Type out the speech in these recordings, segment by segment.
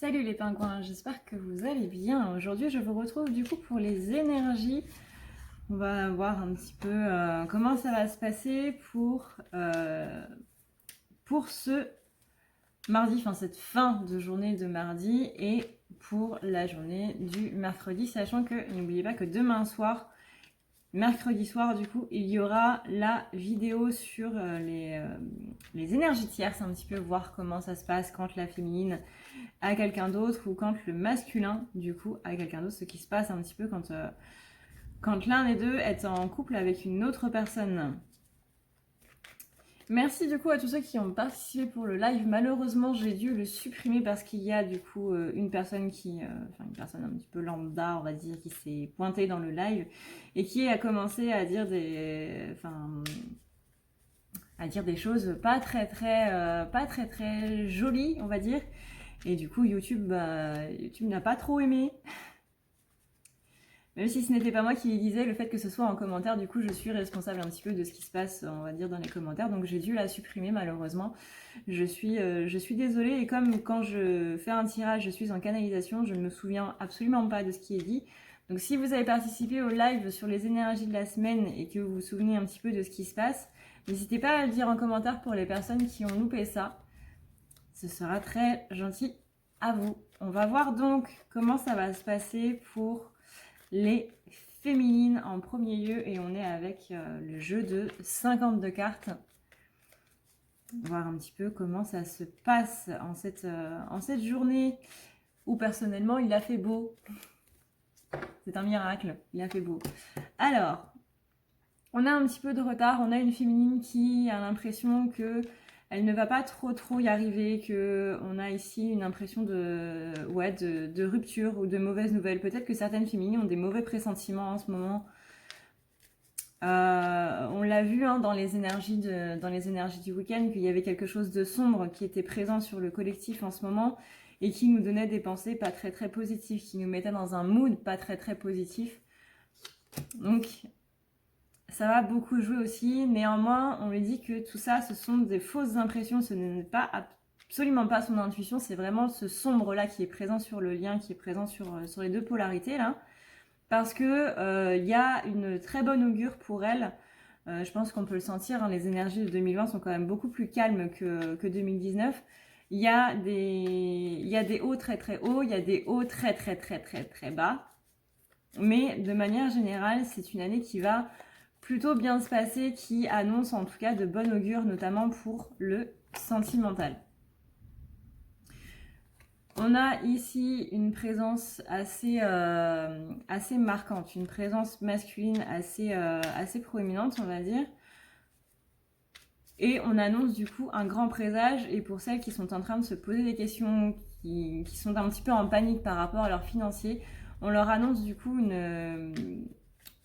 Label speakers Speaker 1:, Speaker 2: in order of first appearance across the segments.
Speaker 1: Salut les pingouins, j'espère que vous allez bien. Aujourd'hui, je vous retrouve du coup pour les énergies. On va voir un petit peu comment ça va se passer pour ce mardi, enfin cette fin de journée de mardi et pour la journée du mercredi, sachant que n'oubliez pas que demain soir, mercredi soir du coup, il y aura la vidéo sur les énergies tierces, un petit peu voir comment ça se passe quand la féminine à quelqu'un d'autre ou quand le masculin du coup à quelqu'un d'autre, ce qui se passe un petit peu quand l'un des deux est en couple avec une autre personne. Merci du coup à tous ceux qui ont participé pour le live. Malheureusement j'ai dû le supprimer parce qu'il y a du coup une personne une personne un petit peu lambda on va dire, qui s'est pointée dans le live et qui a commencé à dire des choses pas très jolies on va dire. Et du coup, YouTube n'a pas trop aimé. Même si ce n'était pas moi qui disais, le fait que ce soit en commentaire, du coup, je suis responsable un petit peu de ce qui se passe, on va dire, dans les commentaires. Donc, j'ai dû la supprimer, malheureusement. Je suis désolée. Et comme quand je fais un tirage, je suis en canalisation, je ne me souviens absolument pas de ce qui est dit. Donc, si vous avez participé au live sur les énergies de la semaine et que vous vous souvenez un petit peu de ce qui se passe, n'hésitez pas à le dire en commentaire pour les personnes qui ont loupé ça. Ce sera très gentil à vous. On va voir donc comment ça va se passer pour les féminines en premier lieu et on est avec le jeu de 52 cartes. On va voir un petit peu comment ça se passe en cette journée où personnellement il a fait beau. C'est un miracle, il a fait beau. Alors, on a un petit peu de retard, on a une féminine qui a l'impression que elle ne va pas trop y arriver, qu'on a ici une impression de rupture ou de mauvaises nouvelles. Peut-être que certaines féminines ont des mauvais pressentiments en ce moment. On l'a vu dans les énergies du week-end, qu'il y avait quelque chose de sombre qui était présent sur le collectif en ce moment et qui nous donnait des pensées pas très positives, qui nous mettait dans un mood pas très positif. Donc ça va beaucoup jouer aussi. Néanmoins, on lui dit que tout ça, ce sont des fausses impressions. Ce n'est pas absolument pas son intuition. C'est vraiment ce sombre-là qui est présent sur le lien, qui est présent sur les deux polarités, là. Parce que y a une très bonne augure pour elle. Je pense qu'on peut le sentir. Les énergies de 2020 sont quand même beaucoup plus calmes que 2019. Il y a des hauts très hauts. Il y a des hauts très bas. Mais de manière générale, c'est une année qui va plutôt bien se passer, qui annonce en tout cas de bon augure, notamment pour le sentimental. On a ici une présence assez marquante, une présence masculine assez proéminente, on va dire. Et on annonce du coup un grand présage, et pour celles qui sont en train de se poser des questions, qui sont un petit peu en panique par rapport à leurs financiers, on leur annonce du coup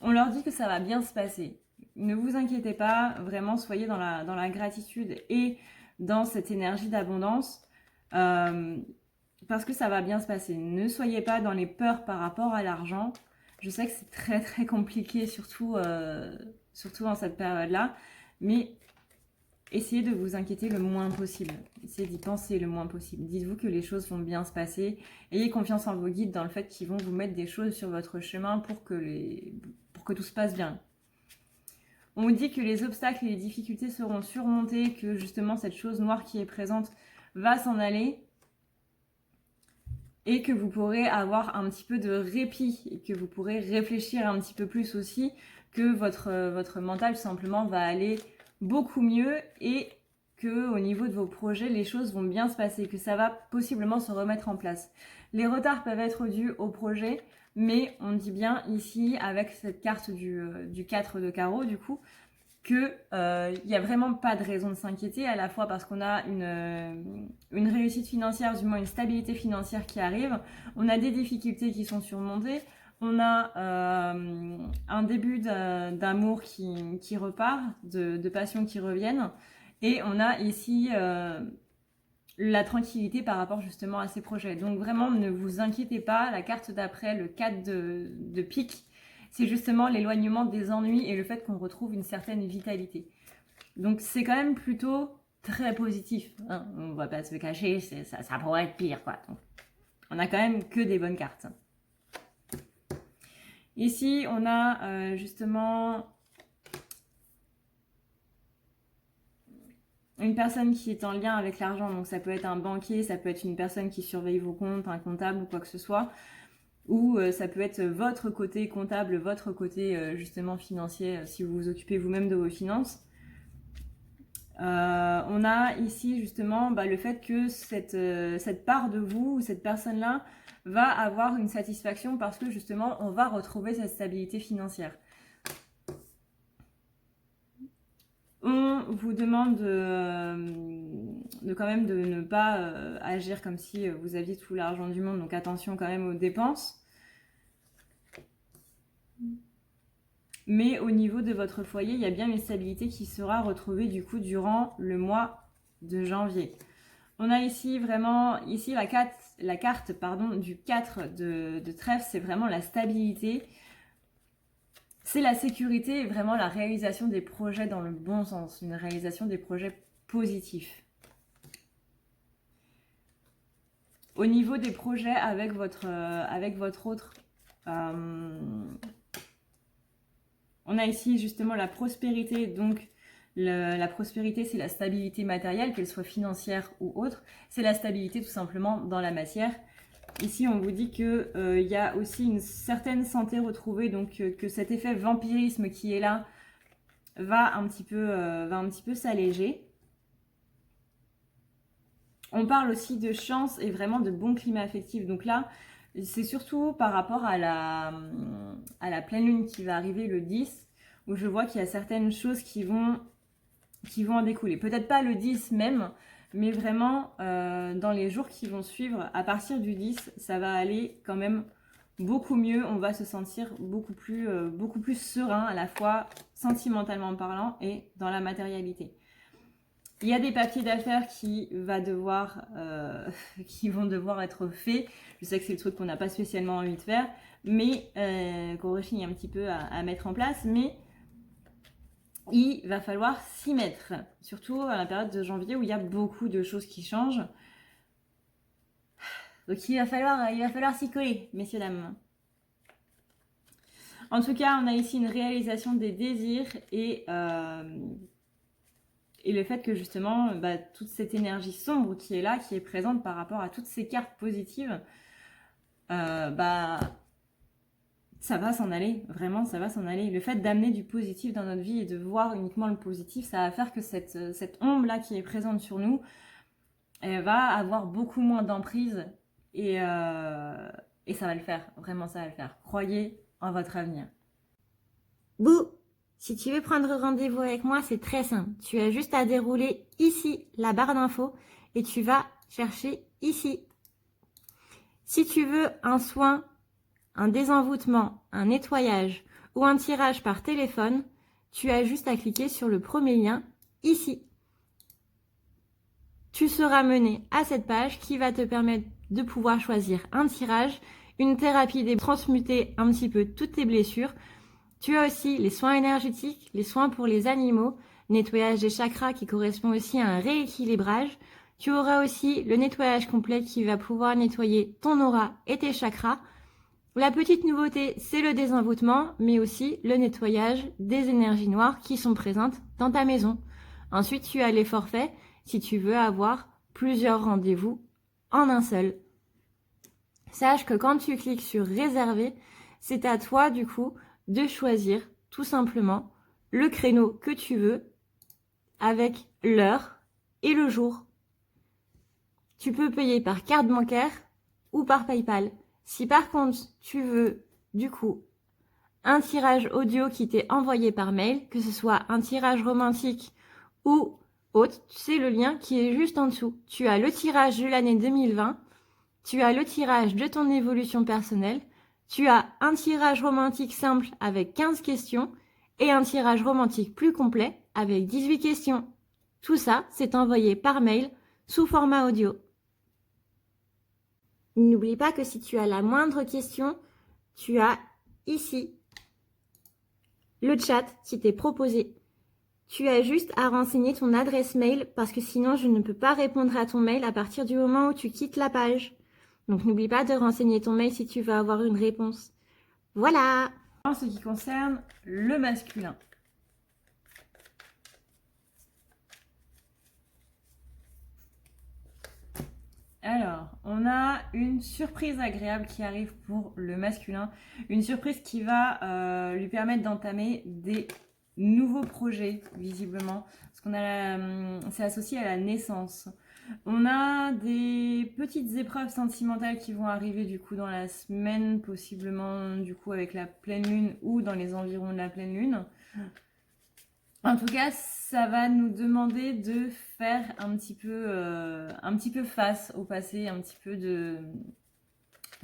Speaker 1: on leur dit que ça va bien se passer. Ne vous inquiétez pas, vraiment soyez dans la gratitude et dans cette énergie d'abondance, parce que ça va bien se passer. Ne soyez pas dans les peurs par rapport à l'argent. Je sais que c'est très compliqué, surtout en cette période-là, mais essayez de vous inquiéter le moins possible. Essayez d'y penser le moins possible. Dites-vous que les choses vont bien se passer. Ayez confiance en vos guides, dans le fait qu'ils vont vous mettre des choses sur votre chemin pour que tout se passe bien. On vous dit que les obstacles et les difficultés seront surmontés, que justement cette chose noire qui est présente va s'en aller et que vous pourrez avoir un petit peu de répit et que vous pourrez réfléchir un petit peu plus aussi, que votre mental tout simplement va aller beaucoup mieux et que au niveau de vos projets, les choses vont bien se passer, que ça va possiblement se remettre en place. Les retards peuvent être dus au projet, mais on dit bien ici, avec cette carte du 4 de carreau, du coup, qu'il n'y a vraiment pas de raison de s'inquiéter, à la fois parce qu'on a une réussite financière, du moins une stabilité financière qui arrive, on a des difficultés qui sont surmontées, on a un début d'amour qui repart, de passion qui reviennent, et on a ici la tranquillité par rapport justement à ces projets. Donc vraiment, ne vous inquiétez pas, la carte d'après, le 4 de pique, c'est justement l'éloignement des ennuis et le fait qu'on retrouve une certaine vitalité. Donc c'est quand même plutôt très positif. On va pas se le cacher, ça pourrait être pire, quoi. Donc, on a quand même que des bonnes cartes. Ici, on a justement une personne qui est en lien avec l'argent. Donc ça peut être un banquier, ça peut être une personne qui surveille vos comptes, un comptable ou quoi que ce soit. Ou ça peut être votre côté comptable, votre côté justement financier, si vous vous occupez vous-même de vos finances. On a ici justement le fait que cette part de vous, ou cette personne-là, va avoir une satisfaction parce que justement, on va retrouver cette stabilité financière. On vous demande de quand même de ne pas agir comme si vous aviez tout l'argent du monde, donc attention quand même aux dépenses. Mais au niveau de votre foyer, il y a bien une stabilité qui sera retrouvée du coup durant le mois de janvier. On a ici vraiment, la carte du 4 de trèfle, c'est vraiment la stabilité. C'est la sécurité et vraiment la réalisation des projets dans le bon sens, une réalisation des projets positifs. Au niveau des projets avec votre autre, on a ici justement la prospérité. Donc la prospérité, c'est la stabilité matérielle, qu'elle soit financière ou autre. C'est la stabilité tout simplement dans la matière. Ici, on vous dit qu'il y a aussi une certaine santé retrouvée, donc que cet effet vampirisme qui est là va un petit peu s'alléger. On parle aussi de chance et vraiment de bon climat affectif. Donc là, c'est surtout par rapport à la pleine lune qui va arriver le 10, où je vois qu'il y a certaines choses qui vont en découler. Peut-être pas le 10 même, mais vraiment dans les jours qui vont suivre, à partir du 10, ça va aller quand même beaucoup mieux. On va se sentir beaucoup plus serein, à la fois sentimentalement parlant et dans la matérialité. Il y a des papiers d'affaires qui vont devoir être faits. Je sais que c'est le truc qu'on n'a pas spécialement envie de faire, mais qu'on rechigne un petit peu à mettre en place. Mais il va falloir s'y mettre, surtout à la période de janvier où il y a beaucoup de choses qui changent. Donc il va falloir s'y coller, messieurs, dames. En tout cas, on a ici une réalisation des désirs et le fait que justement, toute cette énergie sombre qui est là, qui est présente par rapport à toutes ces cartes positives, ça va s'en aller, vraiment ça va s'en aller. Le fait d'amener du positif dans notre vie et de voir uniquement le positif, ça va faire que cette ombre-là qui est présente sur nous, elle va avoir beaucoup moins d'emprise et ça va le faire, vraiment ça va le faire. Croyez en votre avenir.
Speaker 2: Bouh! Si tu veux prendre rendez-vous avec moi, c'est très simple. Tu as juste à dérouler ici la barre d'infos et tu vas chercher ici. Si tu veux un soin, un désenvoûtement, un nettoyage ou un tirage par téléphone, tu as juste à cliquer sur le premier lien ici. Tu seras mené à cette page qui va te permettre de pouvoir choisir un tirage, une thérapie transmuter un petit peu toutes tes blessures. Tu as aussi les soins énergétiques, les soins pour les animaux, nettoyage des chakras qui correspond aussi à un rééquilibrage. Tu auras aussi le nettoyage complet qui va pouvoir nettoyer ton aura et tes chakras. La petite nouveauté, c'est le désenvoûtement, mais aussi le nettoyage des énergies noires qui sont présentes dans ta maison. Ensuite, tu as les forfaits si tu veux avoir plusieurs rendez-vous en un seul. Sache que quand tu cliques sur réserver, c'est à toi du coup de choisir tout simplement le créneau que tu veux avec l'heure et le jour. Tu peux payer par carte bancaire ou par PayPal. Si par contre tu veux du coup un tirage audio qui t'est envoyé par mail, que ce soit un tirage romantique ou autre, c'est le lien qui est juste en dessous. Tu as le tirage de l'année 2020, tu as le tirage de ton évolution personnelle, tu as un tirage romantique simple avec 15 questions et un tirage romantique plus complet avec 18 questions. Tout ça, c'est envoyé par mail sous format audio. N'oublie pas que si tu as la moindre question, tu as ici le chat qui t'est proposé. Tu as juste à renseigner ton adresse mail parce que sinon je ne peux pas répondre à ton mail à partir du moment où tu quittes la page. Donc n'oublie pas de renseigner ton mail si tu veux avoir une réponse. Voilà!
Speaker 1: En ce qui concerne le masculin. Alors, on a une surprise agréable qui arrive pour le masculin. Une surprise qui va lui permettre d'entamer des nouveaux projets, visiblement. Parce qu'on a c'est associé à la naissance. On a des petites épreuves sentimentales qui vont arriver du coup dans la semaine, possiblement du coup avec la pleine lune ou dans les environs de la pleine lune. En tout cas, ça va nous demander de faire un petit peu face au passé, un petit peu de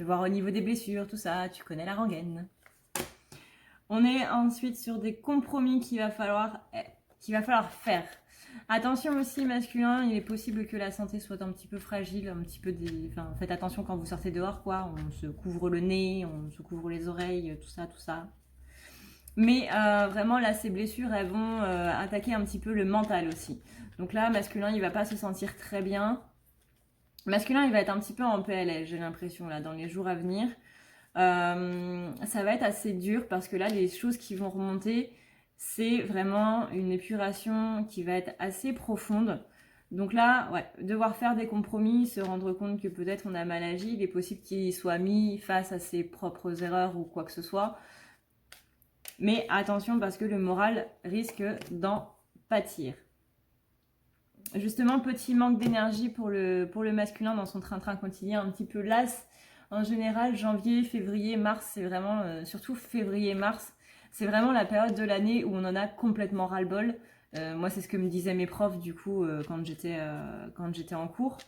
Speaker 1: voir au niveau des blessures, tout ça. Tu connais la rengaine. On est ensuite sur des compromis qu'il va falloir faire. Attention aussi masculin, il est possible que la santé soit un petit peu fragile, un petit peu enfin, faites attention quand vous sortez dehors, quoi. On se couvre le nez, on se couvre les oreilles, tout ça, tout ça. Mais vraiment là, ces blessures, elles vont attaquer un petit peu le mental aussi. Donc là, masculin, il va pas se sentir très bien. Masculin, il va être un petit peu en PLS, j'ai l'impression, là, dans les jours à venir. Ça va être assez dur parce que là, les choses qui vont remonter, c'est vraiment une épuration qui va être assez profonde. Donc là, ouais, devoir faire des compromis, se rendre compte que peut-être on a mal agi, il est possible qu'il soit mis face à ses propres erreurs ou quoi que ce soit. Mais attention parce que le moral risque d'en pâtir. Justement, petit manque d'énergie pour le masculin dans son train-train quotidien, un petit peu las. En général, janvier, février, mars, c'est vraiment, surtout février-mars, c'est vraiment la période de l'année où on en a complètement ras-le-bol. Moi, c'est ce que me disaient mes profs, du coup, quand j'étais en cours.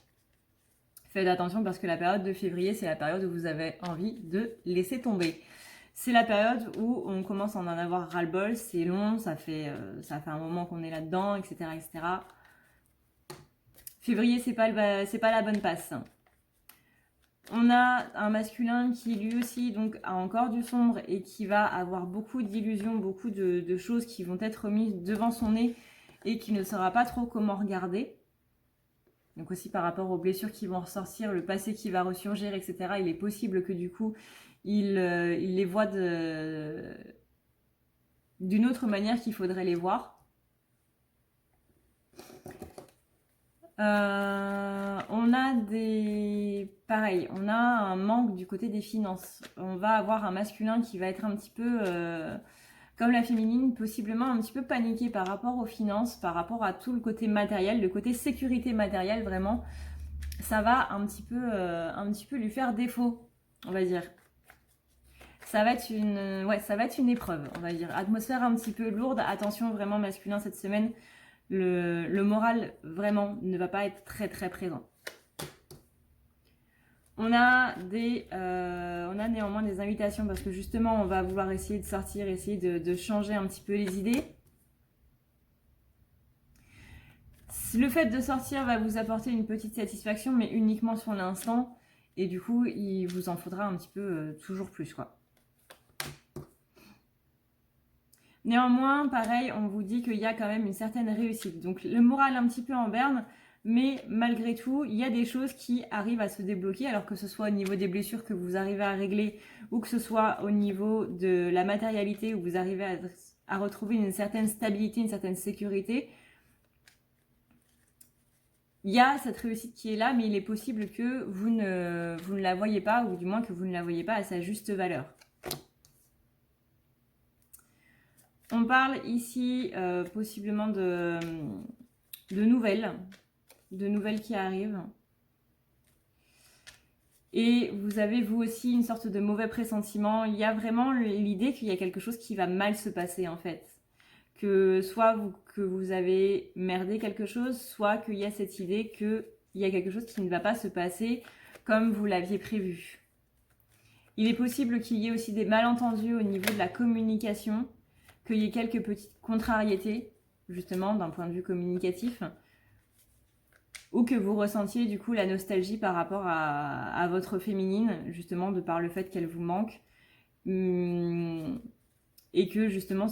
Speaker 1: Faites attention parce que la période de février, c'est la période où vous avez envie de laisser tomber. C'est la période où on commence à en avoir ras-le-bol, c'est long, ça fait un moment qu'on est là-dedans, etc., etc. Février, c'est pas la bonne passe. On a un masculin qui lui aussi donc a encore du sombre et qui va avoir beaucoup d'illusions, beaucoup de choses qui vont être mises devant son nez et qui ne saura pas trop comment regarder. Donc aussi par rapport aux blessures qui vont ressortir, le passé qui va ressurgir, etc. Il est possible que du coup, il les voit d'une autre manière qu'il faudrait les voir. On a pareil, on a un manque du côté des finances. On va avoir un masculin qui va être un petit peu comme la féminine, possiblement un petit peu paniqué par rapport aux finances, par rapport à tout le côté matériel, le côté sécurité matérielle, vraiment. Ça va un petit peu lui faire défaut, on va dire. Ça va être une épreuve, on va dire. Atmosphère un petit peu lourde. Attention vraiment masculin cette semaine. Le moral vraiment ne va pas être très très présent. On a néanmoins des invitations parce que justement on va vouloir essayer de sortir, essayer de changer un petit peu les idées. Le fait de sortir va vous apporter une petite satisfaction mais uniquement sur l'instant et du coup il vous en faudra un petit peu toujours plus quoi. Néanmoins, pareil, on vous dit qu'il y a quand même une certaine réussite. Donc le moral un petit peu en berne, mais malgré tout, il y a des choses qui arrivent à se débloquer, alors que ce soit au niveau des blessures que vous arrivez à régler, ou que ce soit au niveau de la matérialité, où vous arrivez à retrouver une certaine stabilité, une certaine sécurité. Il y a cette réussite qui est là, mais il est possible que vous ne la voyez pas, ou du moins que vous ne la voyez pas à sa juste valeur. On parle ici possiblement de nouvelles qui arrivent. Et vous avez vous aussi une sorte de mauvais pressentiment. Il y a vraiment l'idée qu'il y a quelque chose qui va mal se passer en fait. Que soit que vous avez merdé quelque chose, soit qu'il y a cette idée qu'il y a quelque chose qui ne va pas se passer comme vous l'aviez prévu. Il est possible qu'il y ait aussi des malentendus au niveau de la communication, qu'il y ait quelques petites contrariétés, justement, d'un point de vue communicatif, ou que vous ressentiez du coup la nostalgie par rapport à votre féminine, justement, de par le fait qu'elle vous manque, et que justement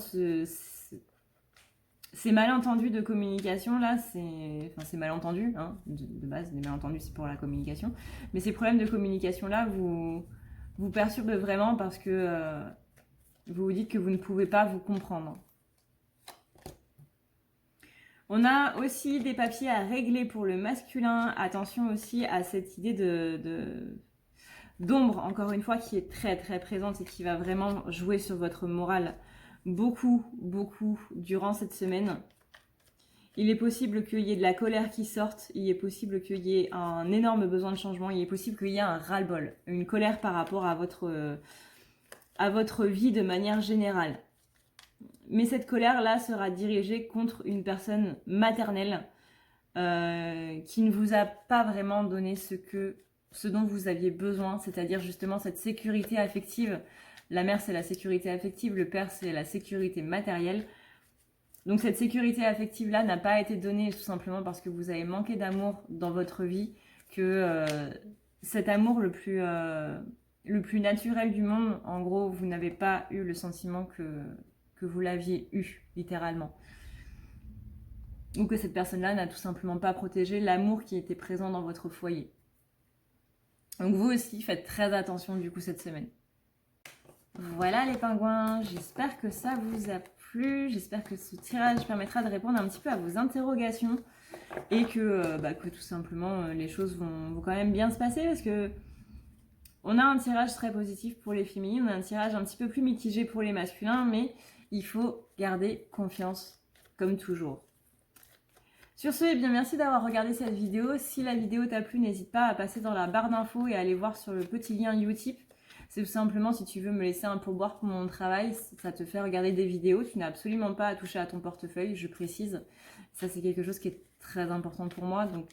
Speaker 1: Ces malentendus de communication, là, c'est malentendu, hein, de base, des malentendus, c'est pour la communication. Mais ces problèmes de communication, là, vous perturbent vraiment parce que vous vous dites que vous ne pouvez pas vous comprendre. On a aussi des papiers à régler pour le masculin. Attention aussi à cette idée d'ombre, encore une fois, qui est très très présente et qui va vraiment jouer sur votre morale beaucoup durant cette semaine. Il est possible qu'il y ait de la colère qui sorte, il est possible qu'il y ait un énorme besoin de changement, il est possible qu'il y ait un ras-le-bol, une colère par rapport à votre vie de manière générale. Mais cette colère-là sera dirigée contre une personne maternelle qui ne vous a pas vraiment donné ce dont vous aviez besoin, c'est-à-dire justement cette sécurité affective. La mère, c'est la sécurité affective, le père, c'est la sécurité matérielle. Donc cette sécurité affective-là n'a pas été donnée tout simplement parce que vous avez manqué d'amour dans votre vie, que cet amour le plus naturel du monde, en gros, vous n'avez pas eu le sentiment que vous l'aviez eu, littéralement. Ou que cette personne-là n'a tout simplement pas protégé l'amour qui était présent dans votre foyer. Donc vous aussi, faites très attention du coup cette semaine. Voilà les pingouins, j'espère que ça vous a plu, j'espère que ce tirage permettra de répondre un petit peu à vos interrogations et que tout simplement les choses vont quand même bien se passer parce que on a un tirage très positif pour les féminines, on a un tirage un petit peu plus mitigé pour les masculins, mais il faut garder confiance comme toujours. Sur ce, eh bien merci d'avoir regardé cette vidéo. Si la vidéo t'a plu, n'hésite pas à passer dans la barre d'infos et à aller voir sur le petit lien Utip. C'est tout simplement si tu veux me laisser un pourboire pour mon travail, ça te fait regarder des vidéos. Tu n'as absolument pas à toucher à ton portefeuille, je précise. Ça, c'est quelque chose qui est très important pour moi. Donc,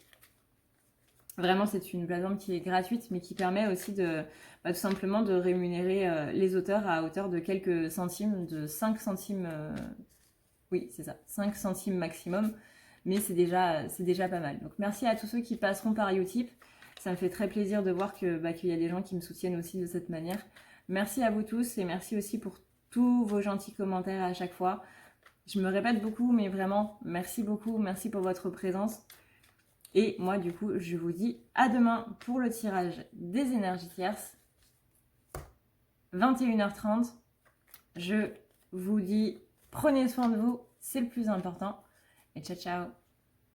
Speaker 1: vraiment, c'est une plateforme qui est gratuite, mais qui permet aussi tout simplement de rémunérer les auteurs à hauteur de quelques centimes, de 5 centimes. Oui, c'est ça, 5 centimes maximum. Mais c'est déjà pas mal. Donc, merci à tous ceux qui passeront par Utip. Ça me fait très plaisir de voir qu'il y a des gens qui me soutiennent aussi de cette manière. Merci à vous tous et merci aussi pour tous vos gentils commentaires à chaque fois. Je me répète beaucoup, mais vraiment, merci beaucoup. Merci pour votre présence. Et moi, du coup, je vous dis à demain pour le tirage des énergies tierces. 21h30. Je vous dis, prenez soin de vous, c'est le plus important. Et ciao, ciao.